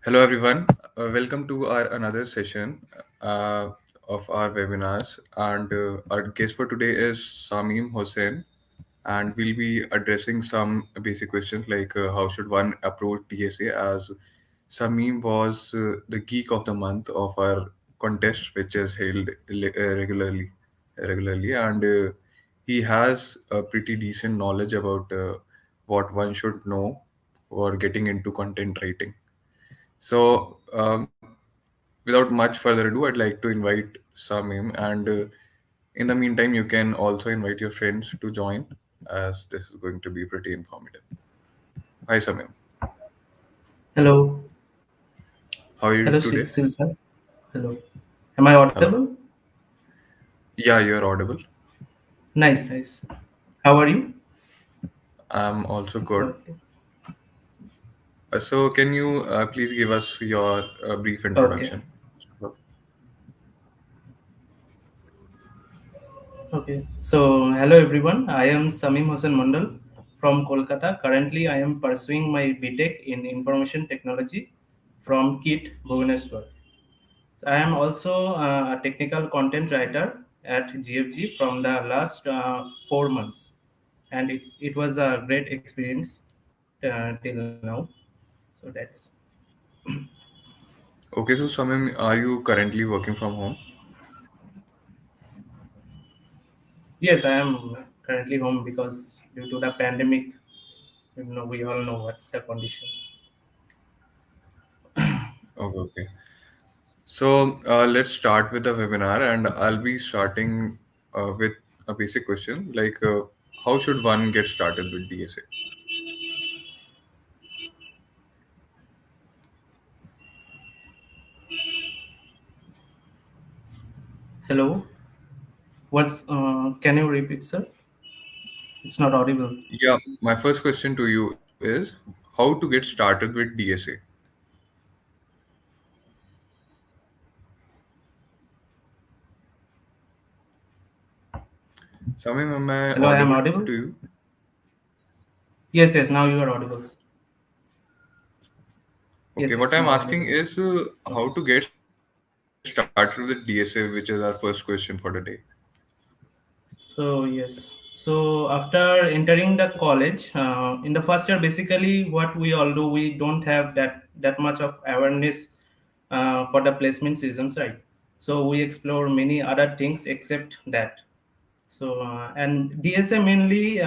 Hello, everyone. Welcome to our another session of our webinars. And our guest for today is Samim Hossain, and we'll be addressing some basic questions like how should one approach DSA, as Samim was the Geek of the Month of our contest, which is held regularly, and he has a pretty decent knowledge about what one should know for getting into content writing. So, without much further ado, I'd like to invite Samim, and in the meantime, you can also invite your friends to join, as this is going to be pretty informative. Hi, Samim. Hello. How are you Hello, today? Silsa. Hello. Am I audible? Hello. Yeah, you're audible. Nice, nice. How are you? I'm also good. Okay. So, can you please give us your brief Okay. introduction? Okay. So, hello everyone. I am Samim Hossain Mondal from Kolkata. Currently, I am pursuing my BTech in Information Technology from KIT Bhubaneswar. I am also a technical content writer at GFG from the last 4 months, and it was a great experience till now. So that's Okay, so Samim, are you currently working from home? Yes, I am currently home because due to the pandemic, we all know what's the condition. Okay. So let's start with the webinar, and I'll be starting with a basic question like how should one get started with DSA? Hello, what's? Can you repeat, sir? It's not audible. Yeah, my first question to you is how to get started with DSA. Samim, am I Hello, I am audible to audible. you? Yes, yes. Now you are audible. Okay, Yes, what yes. I'm Now asking audible. is how Okay. to get started with DSA, which is our first question for the day. So yes. So after entering the college, in the first year, basically what we all do, we don't have that much of awareness for the placement seasons, right? So we explore many other things except that. So and DSA mainly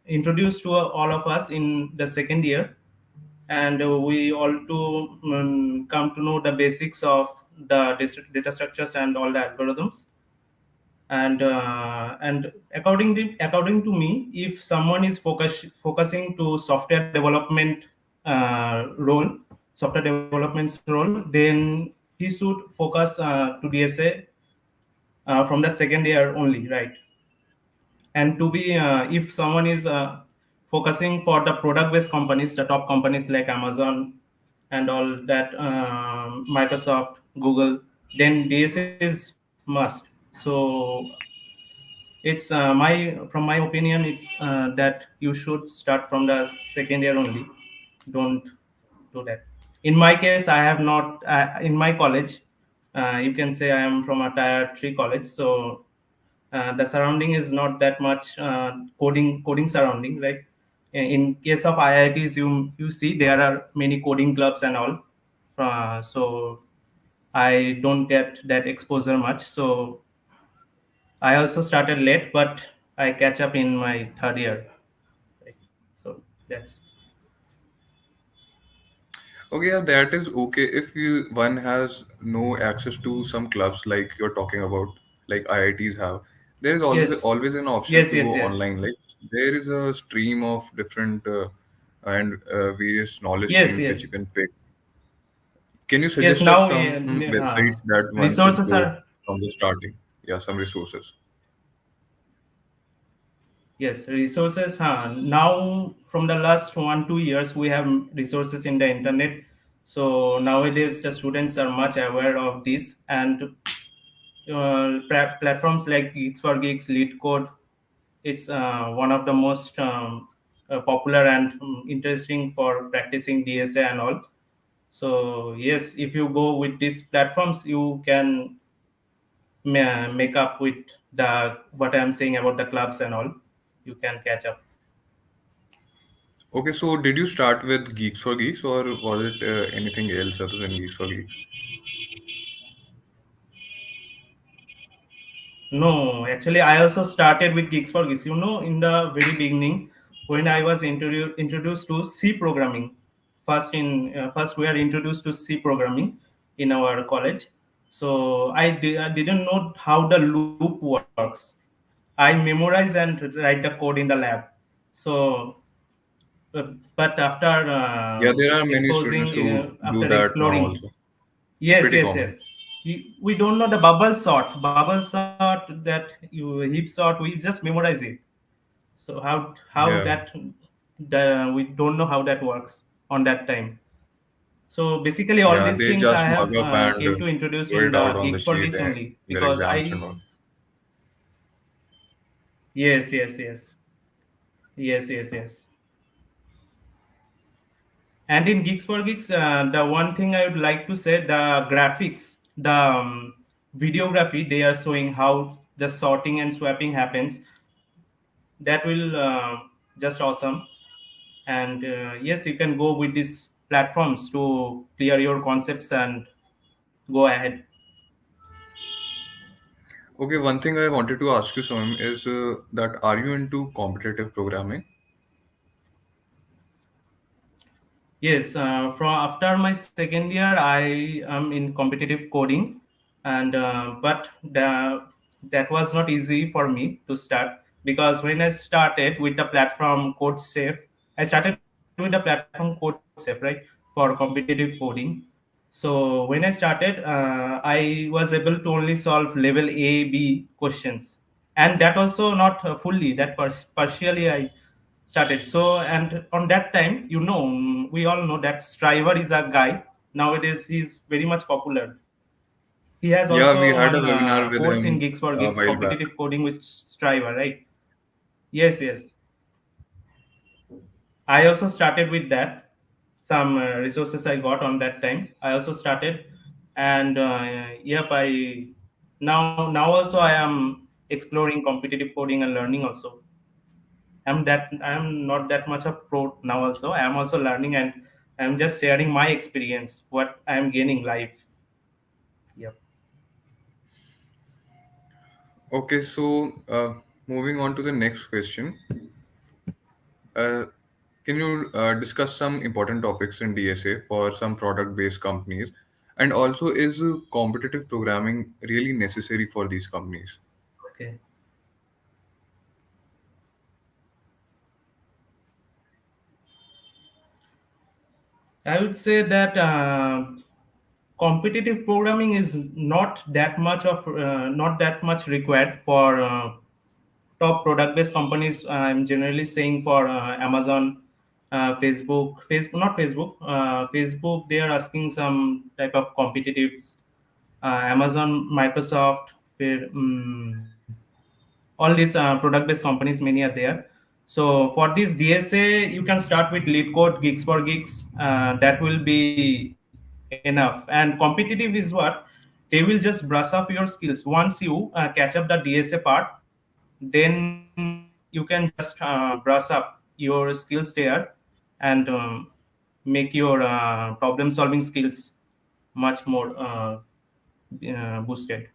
introduced to all of us in the second year, and we all to come to know the basics of the data structures and all the algorithms. And according to me, if someone is focusing to software development role, software development's role, then he should focus to DSA from the second year only, right? And to be if someone is focusing for the product based companies, the top companies like Amazon and all that, Microsoft, Google, then this is must. So it's my opinion, it's that you should start from the second year only. Don't do that. In my case, I have not in my college, you can say I am from a tier 3 college, so the surrounding is not that much coding surrounding, like in case of IITs, you see there are many coding clubs and all, so I don't get that exposure much. So I also started late, but I catch up in my third year, right? So that's Okay, yeah, that is okay if you one has no access to some clubs like you're talking about, like IITs have. There is yes, always an option yes, to yes, go yes, online. Like there is a stream of different and various knowledge yes, streams which you yes, can pick. Can you yes. suggest us Now some websites that one should resources go are. from the starting? Yeah, some resources. Yes, resources. Huh? Now, from the last 1 2 years, we have resources in the internet. So nowadays, the students are much aware of this, and platforms like Geeks4Geeks, LeetCode, it's one of the most popular and interesting for practicing DSA and all. So yes, if you go with these platforms, you can make up with the what I'm saying about the clubs and all. You can catch up. Okay, so did you start with Geeks for Geeks, or was it anything else other than Geeks for Geeks? No, actually, I also started with Geeks for Geeks. In the very beginning, when I was introduced to C programming, first we are introduced to C programming in our college. So I didn't know how the loop works. I memorize and write the code in the lab. So, uh, but after Yeah, there are many exposing, students who do after that now exploring, also. It's yes, pretty yes, common. yes. We don't know the bubble sort that you heap sort. We just memorize it. So how Yeah, that we don't know how that works on that time. So basically, all yeah, these they things I just have mug up and came to introduce throw in it out the on the Geeks for sheet Geeks only in their because exams and I all. yes, yes, yes, yes, yes, yes. And in Geeks for Geeks, the one thing I would like to say, the graphics, the videography, they are showing how the sorting and swapping happens. That will just awesome. And yes, you can go with these platforms to clear your concepts and go ahead. Okay, one thing I wanted to ask you, Soham, is that are you into competitive programming? Yes, from after my second year, I am in competitive coding, and that was not easy for me to start because when I started with the platform CodeSafe, I started with the platform CodeSafe, right, for competitive coding. So when I started, I was able to only solve level A, B questions, and that also not fully. That partially I started. So and on that time, we all know that Striver is a guy nowadays. He's very much popular. He has Yeah, we also had a one webinar with course in him Geeks for a Geeks, while back. competitive coding with Striver, right? Yes, yes. I also started with that. Some resources I got on that time. I also started, and yep, I now also I am exploring competitive coding and learning also. I'm not that much of pro now also. I am also learning and I'm just sharing my experience, what I am gaining life. Yep. Okay, so moving on to the next question. Uh, can you discuss some important topics in DSA for some product-based companies? And also, is competitive programming really necessary for these companies? Okay. I would say that competitive programming is not that much required for top product based companies. I'm generally saying for Amazon, Facebook, not Facebook, Facebook, they are asking some type of competitive, Amazon, Microsoft, all these product based companies, many are there. So for this DSA, you can start with lead code Geeks for Geeks. That will be enough. And competitive is what they will just brush up your skills. Once you catch up the DSA part, then you can just brush up your skills there and make your problem solving skills much more boosted.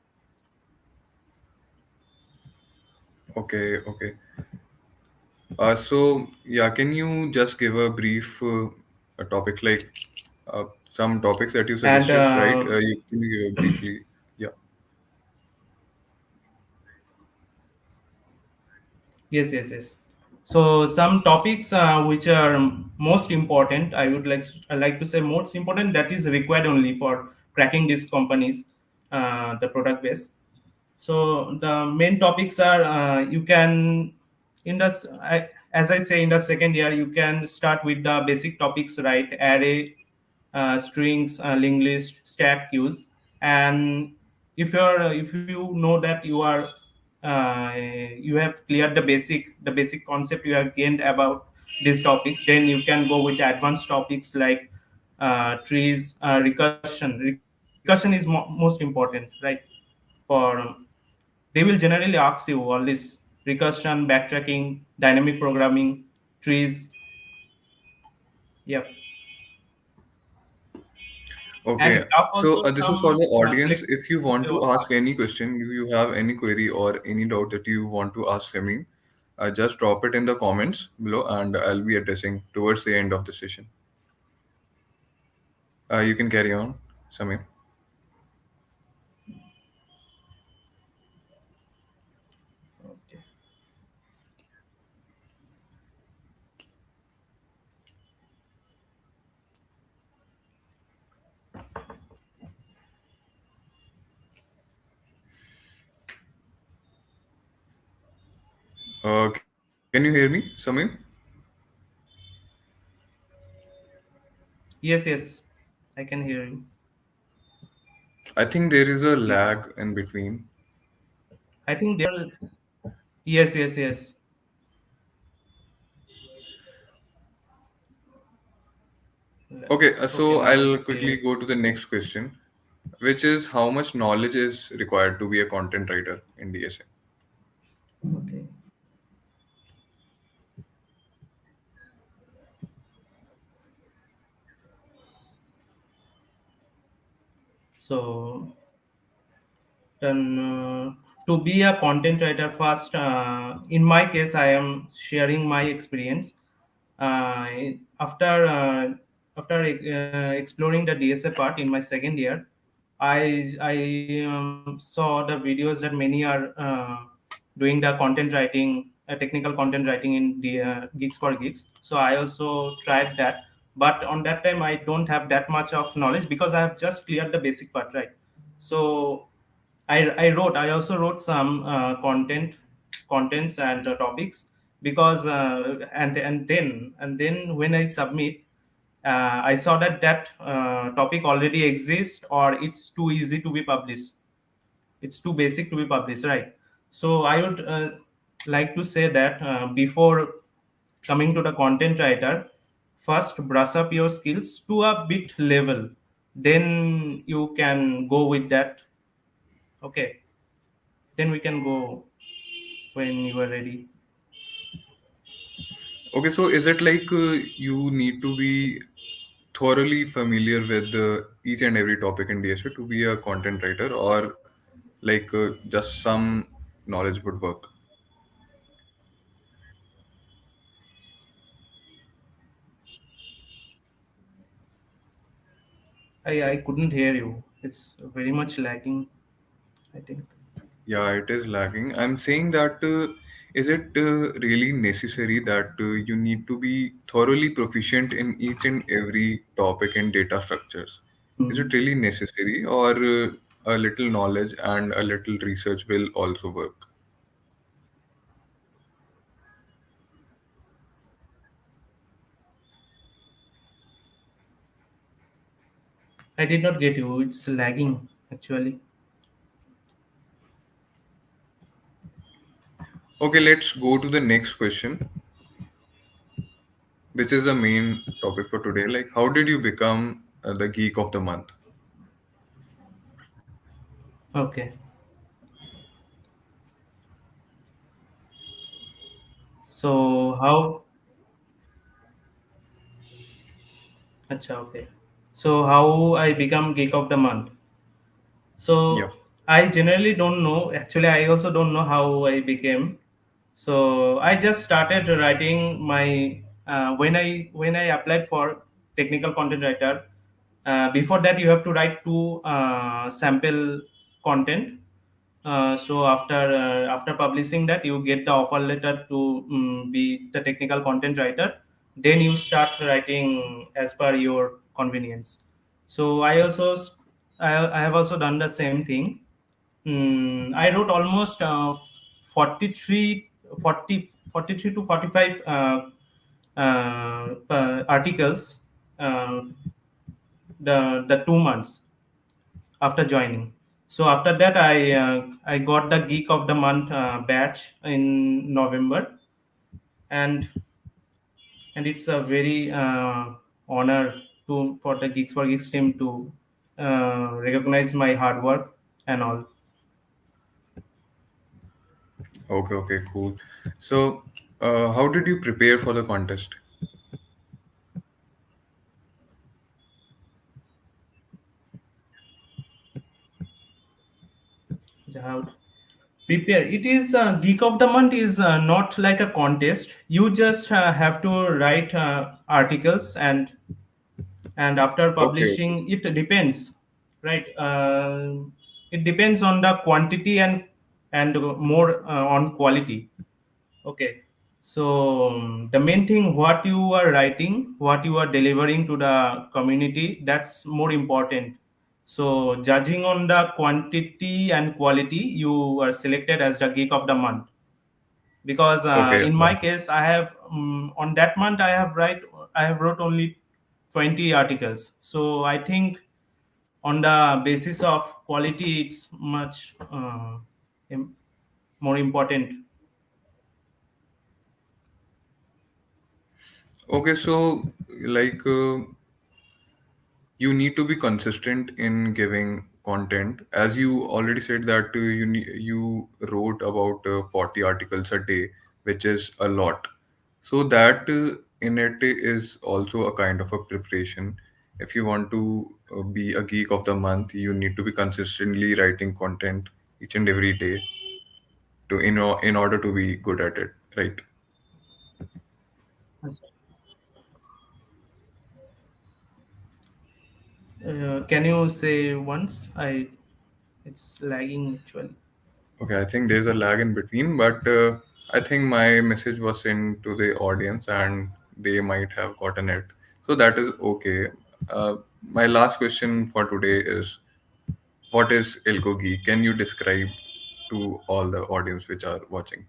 Okay, okay. So, yeah, can you just give a brief a topic like some topics that you And suggested, right? Can you give a briefly? Yeah. yes, yes, yes. So some topics which are most important, I like to say most important, that is required only for cracking these companies, the product base. So the main topics are you can in the as I say in the second year you can start with the basic topics, right? Array, strings, linked list, stack queues, and if you know that you have cleared the basic concept you have gained about these topics, then you can go with advanced topics like trees, recursion is most important, right? For they will generally ask you all this recursion, backtracking, dynamic programming, trees. Yep. Okay, And graph so also this is for some the audience. selected If you want to part. ask any question, if you have any query or any doubt that you want to ask Samim, just drop it in the comments below and I'll be addressing towards the end of the session. You can carry on, Samim. Okay. Can you hear me, Samim? Yes, yes, I can hear you. I think there is a Yes, lag in between. I think there. Yes, yes, yes. Okay, Okay, so now I'll it's quickly clear. go to the next question, which is how much knowledge is required to be a content writer in DSA? Okay. So then, to be a content writer, first, in my case, I am sharing my experience. After exploring the DSA part in my second year, I saw the videos that many are doing the content writing, technical content writing in the Geeks for Geeks. So I also tried that, but on that time I don't have that much of knowledge because I have just cleared the basic part, right? So I also wrote some contents and topics because and then when I submit, I saw that topic already exists or it's too easy to be published. It's too basic to be published, right? So I would like to say that before coming to the content writer, first brush up your skills to a bit level, then you can go with that. Okay, then we can go when you are ready. Okay, so is it like you need to be thoroughly familiar with each and every topic in DSA to be a content writer, or like just some knowledge would work? I couldn't hear you. It's very much lagging, I think. Yeah, it is lagging. I'm saying that is it really necessary that you need to be thoroughly proficient in each and every topic in data structures? Is it Hmm. really necessary, or a little knowledge and a little research will also work? I did not get you. It's lagging actually. Okay, let's go to the next question, which is the main topic for today. Like, how did you become the geek of the month? Okay. So how? Acha, okay. So how I become geek of the month? Yeah. So I generally don't know. Actually, I also don't know how I became. So I just started writing my when I applied for technical content writer. Before that, you have to write two sample content. So after publishing that, you get the offer letter to be the technical content writer. Then you start writing as per your convenience. So I have also done the same thing. I wrote almost 43, 40, 43 to 45 articles uh, the 2 months after joining. So after that, I got the Geek of the Month badge in November, and and it's a very honor. to for the Geeks for Geeks team to recognize my hard work and all. Okay, okay, cool. So, how did you prepare for the contest? How to prepare? It is Geek of the Month is not like a contest. You just have to write articles, and after Okay, okay. publishing, it depends, right? It depends on the quantity and more on quality. Okay. So the main thing, what you are writing, what you are delivering to the community, that's more important. So judging on the quantity and quality, you are selected as the Geek of the Month. Because Okay, in my case, I have on that month I have wrote only 20 articles. So I think on the basis of quality, it's much im- more important. okay. So, like, you need to be consistent in giving content. As you already said that you wrote about 40 articles a day, which is a lot. So that in it is also a kind of a preparation. If you want to be a geek of the month, you need to be consistently writing content each and every day to in order to be good at it, right? Can you say once? It's lagging actually. Okay, I think there's a lag in between, but I think my message was sent to the audience and they might have gotten it. So that is okay. Uh, my last question for today is, what is Elko Geek? Can you describe to all the audience which are watching?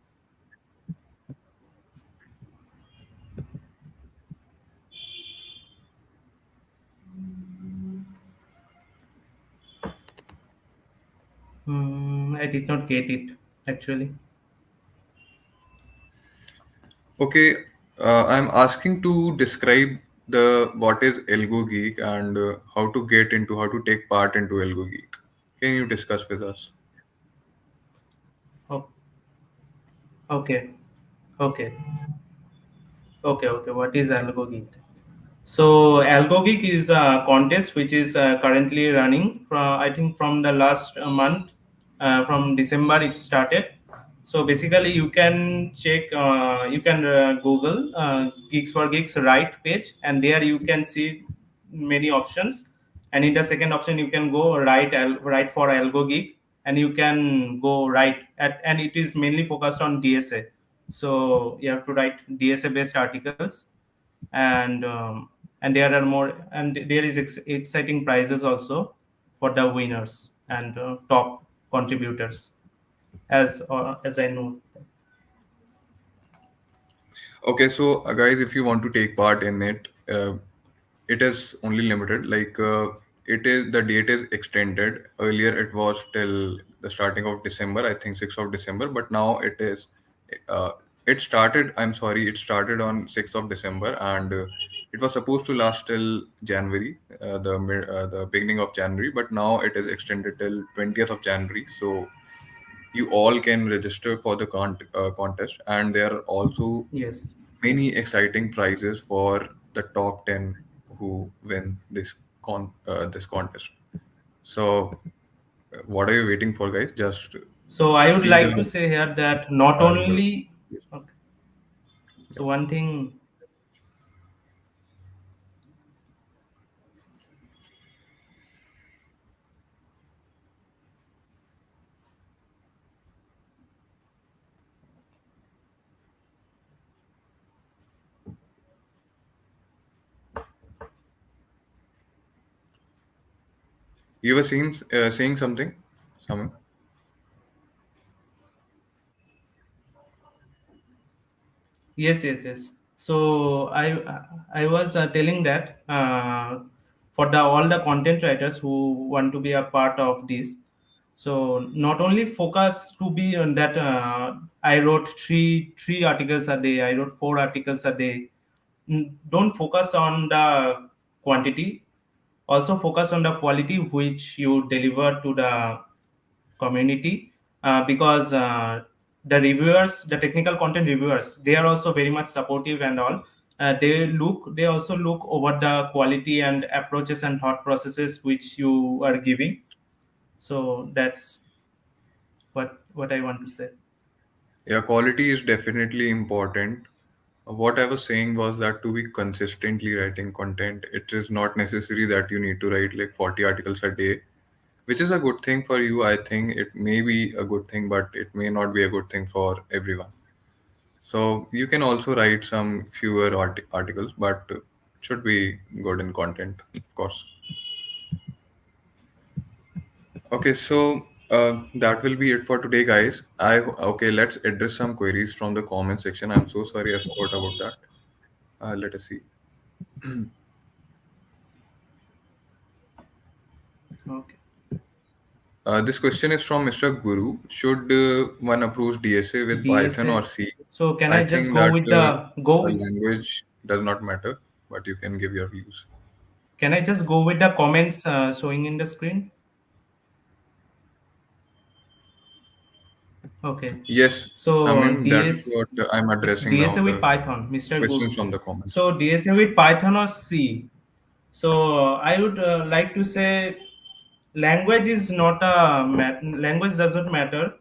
I did not get it actually. Okay, I'm asking to describe the what is Elgo Geek and how to get into how to take part into Elgo Geek. Can you discuss with us? Oh, okay, okay, okay. What is AlgoGeek? So AlgoGeek is a contest which is currently running. I think from the last month, from December it started. So basically, you can check, you can Google Geeks for Geeks right page, and there you can see many options. And in the second option, you can go right for AlgoGeek, and you can go right at, and it is mainly focused on DSA. So you have to write DSA based articles, and and there are more, and there is exciting prizes also for the winners and top contributors, as I know. Okay, so guys, if you want to take part in it, it is only limited. Like it is the date is extended. Earlier, it was till the starting of December. I think 6th of December, but now it is. Uh, it started. I'm sorry, it started on 6th of December, and it was supposed to last till January, the beginning of January. But now it is extended till 20th of January. So you all can register for the contest, and there are also Yes. many exciting prizes for the top 10 who win this contest. So what are you waiting for, guys? Just So I would see the like to say here that not and only, yes, okay, yeah. so one thing, You were saying something, Samim? yes. So I was telling that for the all the content writers who want to be a part of this, so not only focus to be on that I wrote three articles a day, I wrote four articles a day. Don't focus on the quantity. Also focus on the quality which you deliver to the community, because the reviewers, the technical content reviewers, they are also very much supportive and all. They also look over the quality and approaches and thought processes which you are giving. So that's what I want to say. Yeah, quality is definitely important. What I was saying was that to be consistently writing content, it is not necessary that you need to write like 40 articles a day, which is a good thing for you. I think it may be a good thing, but it may not be a good thing for everyone. So you can also write some fewer articles, but should be good in content, of course. Okay, so that will be it for today, guys. Okay, let's address some queries from the comment section. I'm so sorry I forgot about that. Let us see. Okay. This question is from Mr. Guru. Should one approach DSA with Python or DSA. C? So can I I just think go that with the go a with language does not matter, but you can give your views. Can I just go with the comments showing in the screen? Okay. Yes, So Samim, that is DS, what I'm it's addressing now, DSA with the Python, Mr. questions Guru. from the comments. So DSA with Python or C. So I would like to say language is not a language doesn't matter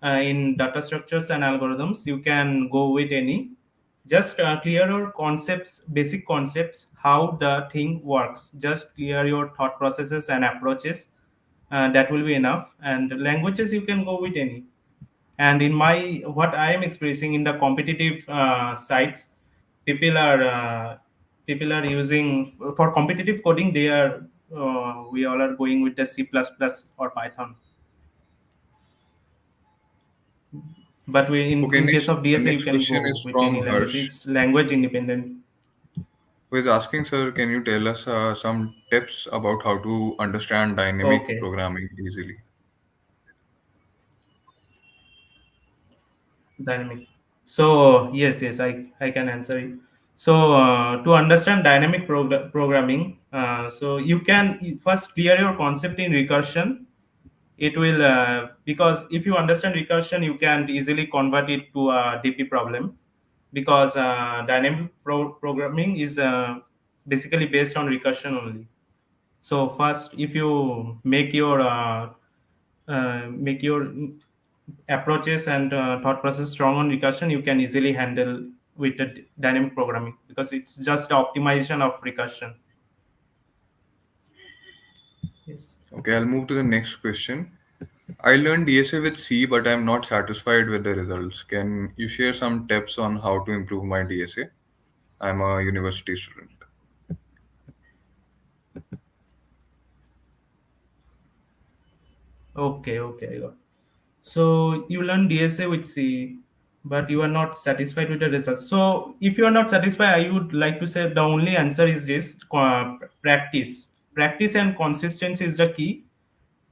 in data structures and algorithms. You can go with any. Just clear your concepts, basic concepts, how the thing works. Just clear your thought processes and approaches. That will be enough. And languages you can go with any. And in my what I am experiencing in the competitive sites, people are uh, people are using for competitive coding. They are We all are going with the C++ or Python, but Okay, in case of DSA you next can question go is with any from language. Harsh, It's language independent. who is asking, sir, can you tell us some tips about how to understand dynamic Okay. programming easily? Dynamic. So yes, I can answer it. So to understand dynamic programming, so you can first clear your concept in recursion. It will because if you understand recursion, you can easily convert it to a DP problem, because dynamic programming is basically based on recursion only. So first, if you make your approaches and thought process strong on recursion, you can easily handle with the dynamic programming, because it's just the optimization of recursion. Yes. Okay, I'll move to the next question. I learned DSA with C, but I'm not satisfied with the results. Can you share some tips on how to improve my DSA? I'm a university student. Okay, I got. So you learn DSA with C, but you are not satisfied with the results. So if you are not satisfied, I would like to say the only answer is this: practice. Practice and consistency is the key,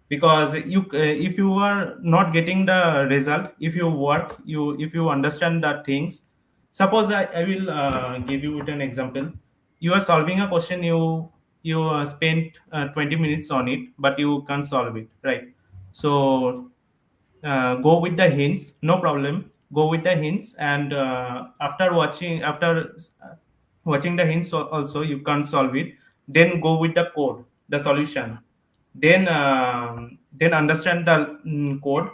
because if you are not getting the result, if you work, if you understand the things. Suppose I will give you with an example. You are solving a question, you spent 20 minutes on it, but you can't solve it, right? So go with the hints, no problem. Go with the hints, and after watching the hints also you can't solve it, then go with the code, the solution. Then understand the code,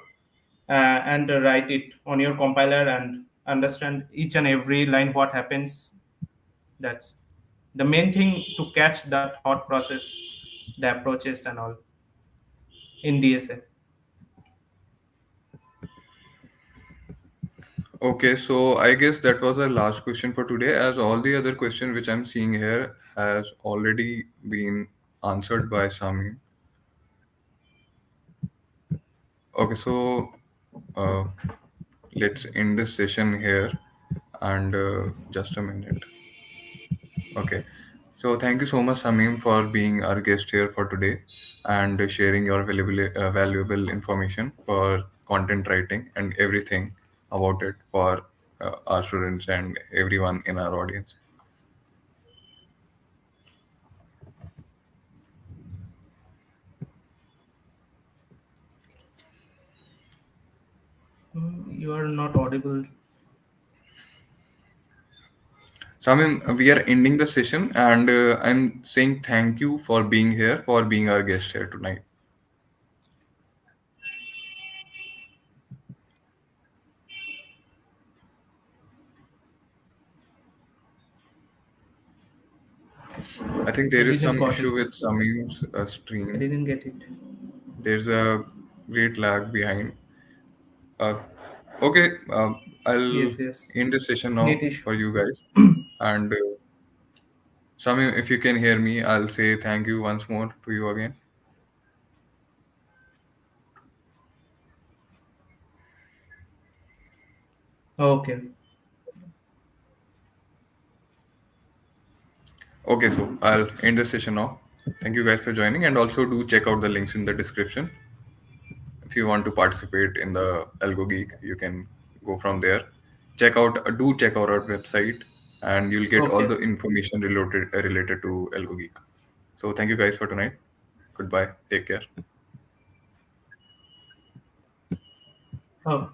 and write it on your compiler and understand each and every line what happens. That's the main thing, to catch the thought process, the approaches and all in DSA. Okay, so I guess that was our last question for today, as all the other questions which I'm seeing here has already been answered by Sami. Okay, so uh, let's end this session here, and just a minute. Okay, so thank you so much, Samim, for being our guest here for today and sharing your valuable information for content writing and everything about it for our students and everyone in our audience. You are not audible. Samim, we are ending the session, and I'm saying thank you for being here, for being our guest here tonight. I think I there is didn't some got it. issue with Samim's I stream. didn't get it. There's a great lag behind. Uh, okay, I'll Yes, yes. end this session Net now issue. for you guys. And Samim, if you can hear me, I'll say thank you once more to you again. Okay. Okay, so I'll end this session now. Thank you guys for joining, and also do check out the links in the description. If you want to participate in the Algo Geek, you can go from there. Check out our website, and you'll get all Okay. the information related to Algo Geek. So thank you guys for tonight. Goodbye. Take care. Oh.